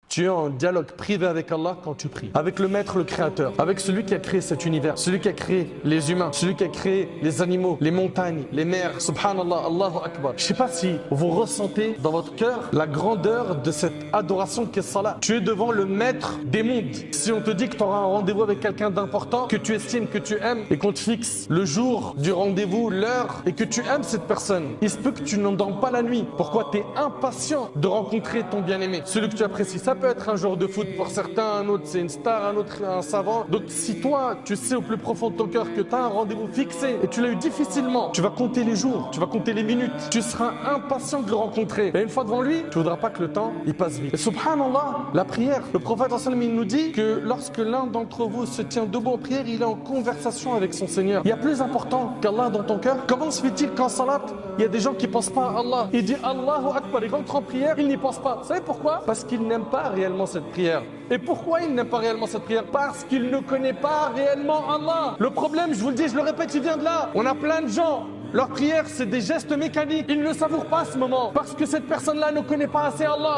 Tu es en dialogue privé avec Allah quand tu pries. Avec le maître, le créateur. Avec celui qui a créé cet univers. Celui qui a créé les humains. Celui qui a créé les animaux, les montagnes, les mers. Subhanallah, Allahu Akbar. Je ne sais pas si vous ressentez dans votre cœur la grandeur de cette adoration qu'est salat. Tu es devant le maître des mondes. Si on te dit que tu auras un rendez-vous avec quelqu'un d'important, que tu estimes, que tu aimes, et qu'on te fixe le jour du rendez-vous, l'heure, et que tu aimes cette personne, il se peut que tu n'en dors pas la nuit. Pourquoi? Tu es impatient de rencontrer ton bien-aimé. Celui que tu apprécies. Ça peut être un joueur de foot pour certains, un autre c'est une star, un autre un savant. Donc si toi, tu sais au plus profond de ton cœur que tu as un rendez-vous fixé et tu l'as eu difficilement, tu vas compter les jours, tu vas compter les minutes, tu seras impatient de le rencontrer. Et une fois devant lui, tu voudras pas que le temps il passe vite. Et subhanallah, la prière, le prophète il nous dit que lorsque l'un d'entre vous se tient debout en prière, il est en conversation avec son Seigneur. Il y a plus important qu'Allah dans ton cœur. Comment se fait-il qu'en salat, il y a des gens qui ne pensent pas à Allah? Il dit Allahu Akbar, il rentre en prière, il n'y pense pas. Vous savez pourquoi? Parce qu'il n'aime pas réellement cette prière. Et pourquoi il n'aime pas réellement cette prière? Parce qu'il ne connaît pas réellement Allah. Le problème, je vous le dis, je le répète, il vient de là. On a plein de gens, leur prière, c'est des gestes mécaniques. Ils ne savourent pas ce moment parce que cette personne-là ne connaît pas assez Allah.